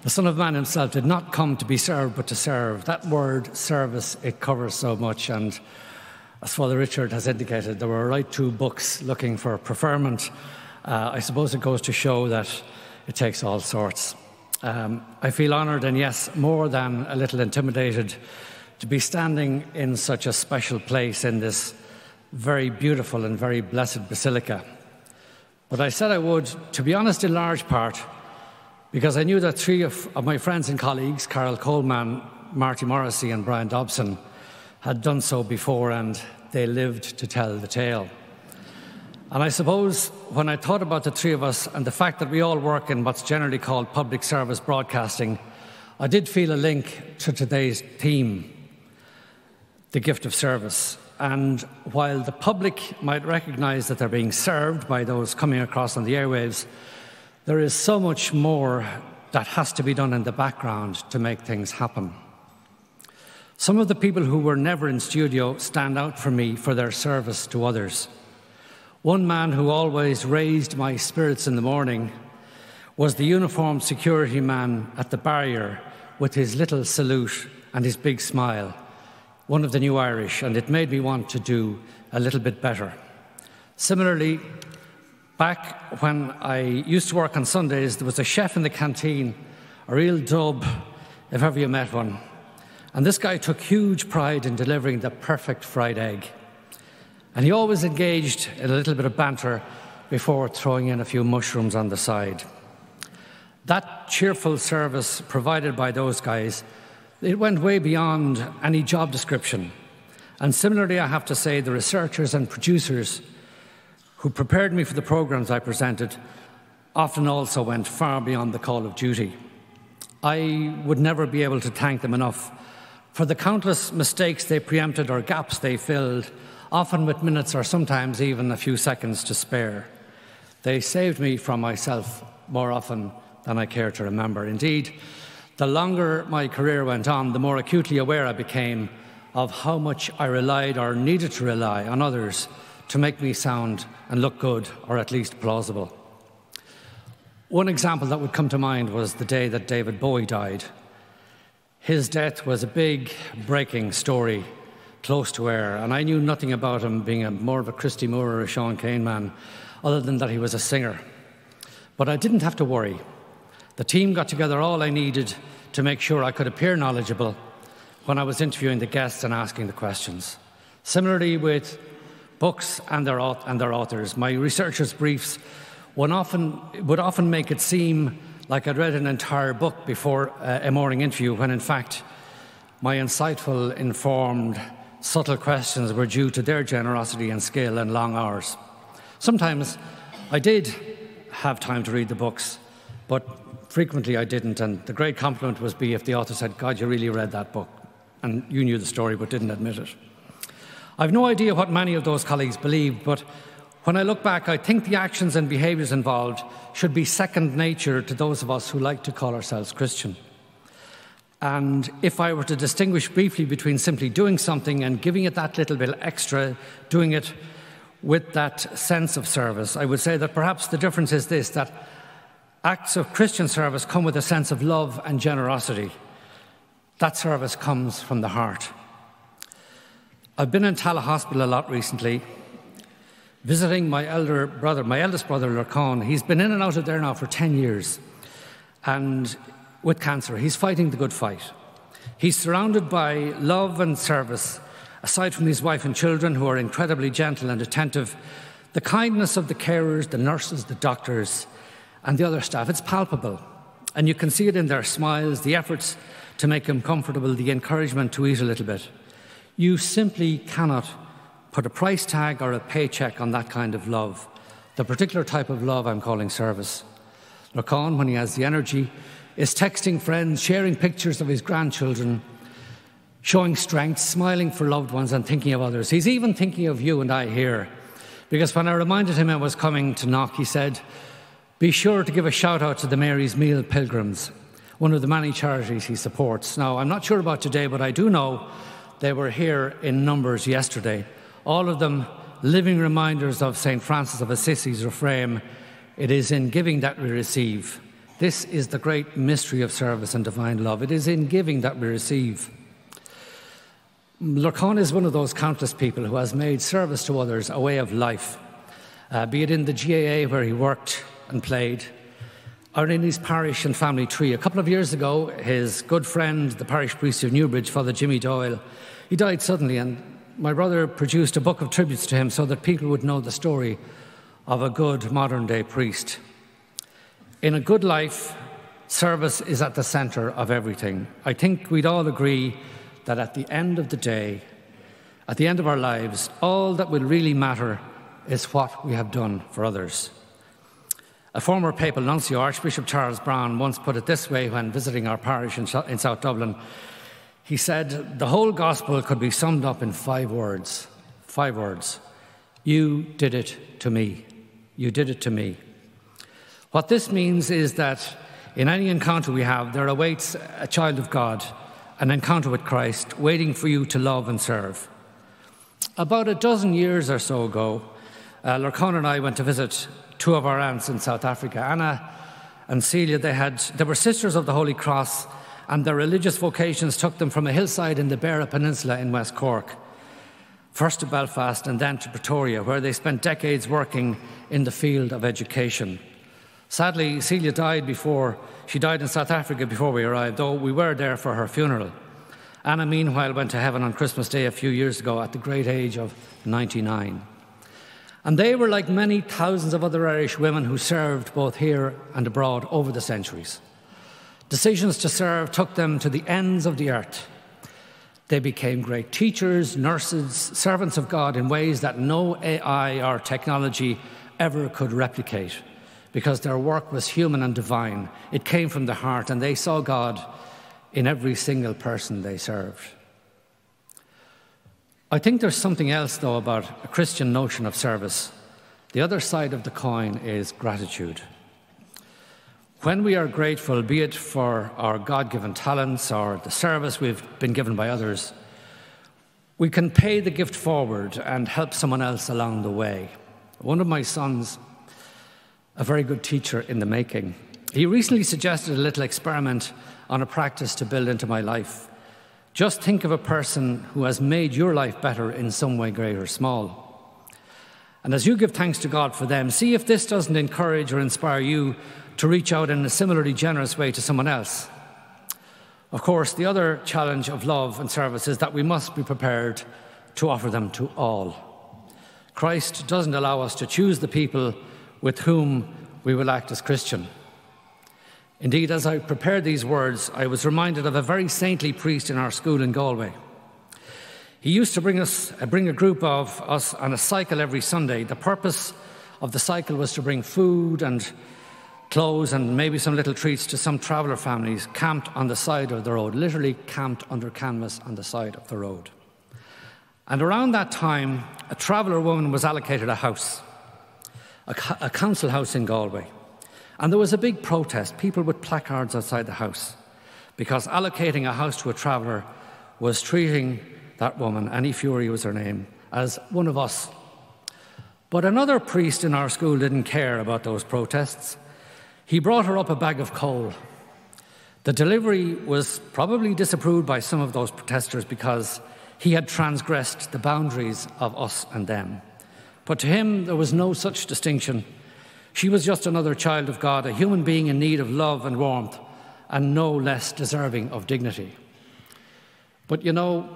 The Son of Man himself did not come to be served, but to serve. That word, service, it covers so much. And as Father Richard has indicated, there were right two books looking for preferment. I suppose it goes to show that it takes all sorts. I feel honoured and, yes, more than a little intimidated to be standing in such a special place in this very beautiful and very blessed basilica. But I said I would, to be honest, in large part, because I knew that three of my friends and colleagues, Carol Coleman, Marty Morrissey and Brian Dobson, had done so before, and they lived to tell the tale. And I suppose when I thought about the three of us and the fact that we all work in what's generally called public service broadcasting, I did feel a link to today's theme, the gift of service. And while the public might recognise that they're being served by those coming across on the airwaves, there is so much more that has to be done in the background to make things happen. Some of the people who were never in studio stand out for me for their service to others. One man who always raised my spirits in the morning was the uniformed security man at the barrier with his little salute and his big smile, one of the New Irish, and it made me want to do a little bit better. Similarly, back when I used to work on Sundays, there was a chef in the canteen, a real dub, if ever you met one. And this guy took huge pride in delivering the perfect fried egg. And he always engaged in a little bit of banter before throwing in a few mushrooms on the side. That cheerful service provided by those guys, it went way beyond any job description. And similarly, I have to say, the researchers and producers who prepared me for the programs I presented often also went far beyond the call of duty. I would never be able to thank them enough for the countless mistakes they preempted or gaps they filled, often with minutes or sometimes even a few seconds to spare. They saved me from myself more often than I care to remember. Indeed, the longer my career went on, the more acutely aware I became of how much I relied or needed to rely on others to make me sound and look good, or at least plausible. One example that would come to mind was the day that David Bowie died. His death was a big, breaking story, close to air, and I knew nothing about him being more of a Christy Moore or a Sean Kane man, other than that he was a singer. But I didn't have to worry. The team got together all I needed to make sure I could appear knowledgeable when I was interviewing the guests and asking the questions. Similarly with books and their authors, my researchers' briefs would often make it seem like I'd read an entire book before a morning interview, when in fact my insightful, informed, subtle questions were due to their generosity and skill and long hours. Sometimes I did have time to read the books, but frequently I didn't, and the great compliment was if the author said, "God, you really read that book," and you knew the story but didn't admit it. I've no idea what many of those colleagues believed, but when I look back, I think the actions and behaviours involved should be second nature to those of us who like to call ourselves Christian. And if I were to distinguish briefly between simply doing something and giving it that little bit extra, doing it with that sense of service, I would say that perhaps the difference is this, that acts of Christian service come with a sense of love and generosity. That service comes from the heart. I've been in Tallaght Hospital a lot recently, visiting my eldest brother, Lorcan. He's been in and out of there now for 10 years, and with cancer. He's fighting the good fight. He's surrounded by love and service, aside from his wife and children, who are incredibly gentle and attentive. The kindness of the carers, the nurses, the doctors, and the other staff, it's palpable. And you can see it in their smiles, the efforts to make him comfortable, the encouragement to eat a little bit. You simply cannot put a price tag or a paycheck on that kind of love, the particular type of love I'm calling service. Lorcan, when he has the energy, is texting friends, sharing pictures of his grandchildren, showing strength, smiling for loved ones and thinking of others. He's even thinking of you and I here, because when I reminded him I was coming to knock, he said, "Be sure to give a shout out to the Mary's Meal Pilgrims," one of the many charities he supports. Now, I'm not sure about today, but I do know they were here in numbers yesterday, all of them living reminders of St. Francis of Assisi's refrain, "It is in giving that we receive." This is the great mystery of service and divine love. It is in giving that we receive. Lorcan is one of those countless people who has made service to others a way of life, be it in the GAA where he worked and played, or in his parish and family tree. A couple of years ago, his good friend, the parish priest of Newbridge, Father Jimmy Doyle, he died suddenly, and my brother produced a book of tributes to him so that people would know the story of a good modern-day priest. In a good life, service is at the centre of everything. I think we'd all agree that at the end of the day, at the end of our lives, all that will really matter is what we have done for others. A former papal nuncio, Archbishop Charles Brown, once put it this way when visiting our parish in South Dublin. He said, the whole gospel could be summed up in 5 words. 5 words. You did it to me. You did it to me. What this means is that in any encounter we have, there awaits a child of God, an encounter with Christ, waiting for you to love and serve. About a dozen years or so ago, Lorcan and I went to visit 2 of our aunts in South Africa. Anna and Celia, they were sisters of the Holy Cross, and their religious vocations took them from a hillside in the Beara Peninsula in West Cork, first to Belfast and then to Pretoria, where they spent decades working in the field of education. Sadly, Celia died in South Africa before we arrived, though we were there for her funeral. Anna, meanwhile, went to heaven on Christmas Day a few years ago at the great age of 99. And they were like many thousands of other Irish women who served both here and abroad over the centuries. Decisions to serve took them to the ends of the earth. They became great teachers, nurses, servants of God in ways that no AI or technology ever could replicate, because their work was human and divine. It came from the heart, and they saw God in every single person they served. I think there's something else, though, about a Christian notion of service. The other side of the coin is gratitude. When we are grateful, be it for our God-given talents or the service we've been given by others, we can pay the gift forward and help someone else along the way. One of my sons, a very good teacher in the making, he recently suggested a little experiment on a practice to build into my life. Just think of a person who has made your life better in some way, great or small. And as you give thanks to God for them, see if this doesn't encourage or inspire you to reach out in a similarly generous way to someone else. Of course, the other challenge of love and service is that we must be prepared to offer them to all. Christ doesn't allow us to choose the people with whom we will act as Christian. Indeed, as I prepared these words, I was reminded of a very saintly priest in our school in Galway. He used to bring a group of us on a cycle every Sunday. The purpose of the cycle was to bring food and clothes and maybe some little treats to some traveller families camped on the side of the road, literally camped under canvas on the side of the road. And around that time, a traveller woman was allocated a house, a council house in Galway. And there was a big protest, people with placards outside the house, because allocating a house to a traveller was treating that woman, Annie Fury was her name, as one of us. But another priest in our school didn't care about those protests. He brought her up a bag of coal. The delivery was probably disapproved by some of those protesters because he had transgressed the boundaries of us and them. But to him, there was no such distinction. She was just another child of God, a human being in need of love and warmth, and no less deserving of dignity. But you know,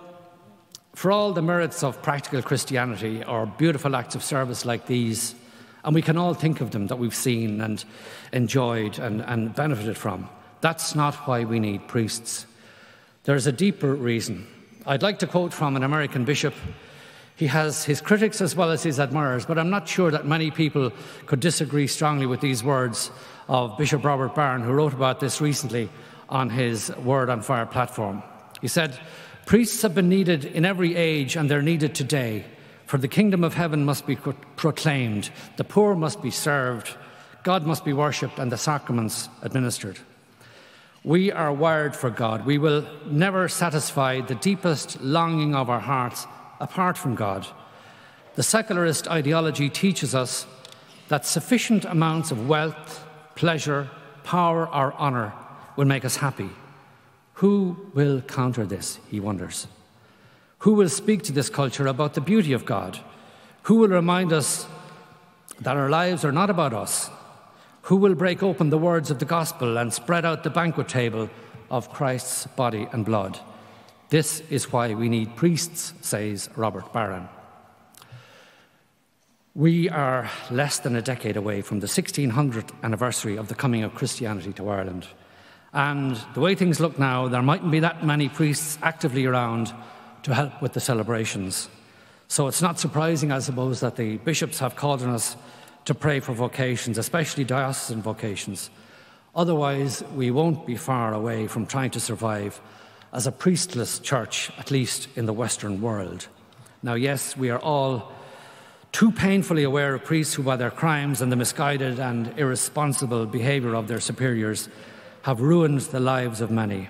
for all the merits of practical Christianity or beautiful acts of service like these, and we can all think of them that we've seen and enjoyed and benefited from, that's not why we need priests. There's a deeper reason. I'd like to quote from an American bishop. He has his critics as well as his admirers, but I'm not sure that many people could disagree strongly with these words of Bishop Robert Barron, who wrote about this recently on his Word on Fire platform. He said, "Priests have been needed in every age, and they're needed today. For the kingdom of heaven must be proclaimed, the poor must be served, God must be worshipped, and the sacraments administered. We are wired for God. We will never satisfy the deepest longing of our hearts apart from God. The secularist ideology teaches us that sufficient amounts of wealth, pleasure, power or honour will make us happy. Who will counter this, he wonders? Who will speak to this culture about the beauty of God? Who will remind us that our lives are not about us? Who will break open the words of the gospel and spread out the banquet table of Christ's body and blood? This is why we need priests, says Robert Barron. We are less than a decade away from the 1600th anniversary of the coming of Christianity to Ireland. And the way things look now, there mightn't be that many priests actively around to help with the celebrations. So it's not surprising, I suppose, that the bishops have called on us to pray for vocations, especially diocesan vocations. Otherwise, we won't be far away from trying to survive as a priestless church, at least in the Western world. Now, yes, we are all too painfully aware of priests who, by their crimes and the misguided and irresponsible behaviour of their superiors, have ruined the lives of many.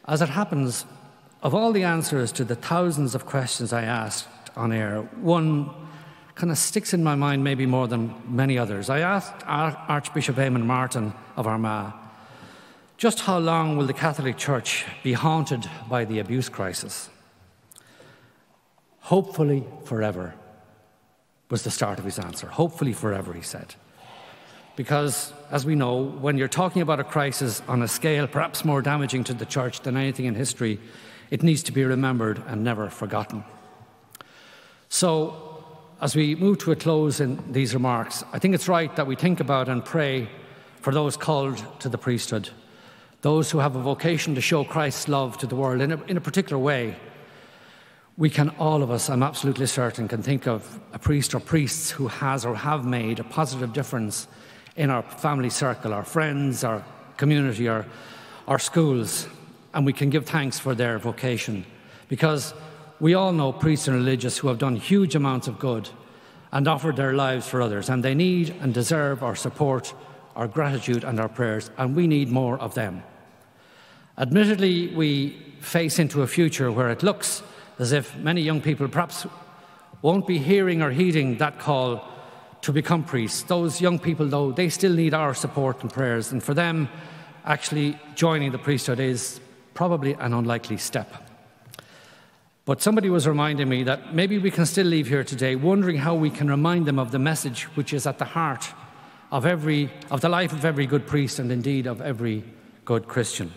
As it happens, of all the answers to the thousands of questions I asked on air, one kind of sticks in my mind maybe more than many others. I asked Archbishop Eamon Martin of Armagh, just how long will the Catholic Church be haunted by the abuse crisis? Hopefully forever, was the start of his answer. Hopefully forever, he said. Because, as we know, when you're talking about a crisis on a scale perhaps more damaging to the Church than anything in history, it needs to be remembered and never forgotten. So, as we move to a close in these remarks, I think it's right that we think about and pray for those called to the priesthood, those who have a vocation to show Christ's love to the world in a particular way. We can, all of us, I'm absolutely certain, can think of a priest or priests who has or have made a positive difference in our family circle, our friends, our community, our schools, and we can give thanks for their vocation, because we all know priests and religious who have done huge amounts of good and offered their lives for others, and they need and deserve our support, our gratitude and our prayers, and we need more of them. Admittedly, we face into a future where it looks as if many young people perhaps won't be hearing or heeding that call to become priests. Those young people, though, they still need our support and prayers, and for them, actually joining the priesthood is probably an unlikely step. But somebody was reminding me that maybe we can still leave here today wondering how we can remind them of the message which is at the heart of the life of every good priest and indeed of every good Christian.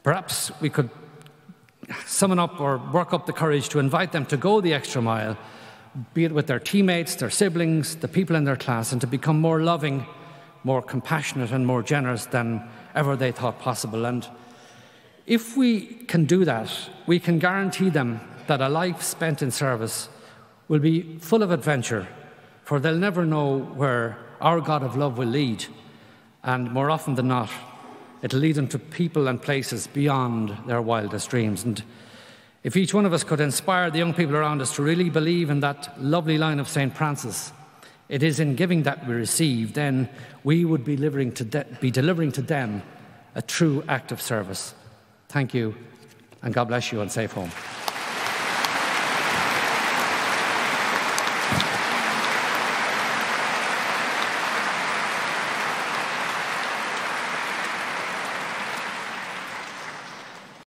Perhaps we could summon up or work up the courage to invite them to go the extra mile, be it with their teammates, their siblings, the people in their class, and to become more loving, more compassionate and more generous than ever they thought possible. And if we can do that, we can guarantee them that a life spent in service will be full of adventure, for they'll never know where our God of love will lead, and more often than not, it'll lead them to people and places beyond their wildest dreams. And if each one of us could inspire the young people around us to really believe in that lovely line of St. Francis, it is in giving that we receive, then we would be delivering to them a true act of service. Thank you, and God bless you, and safe home.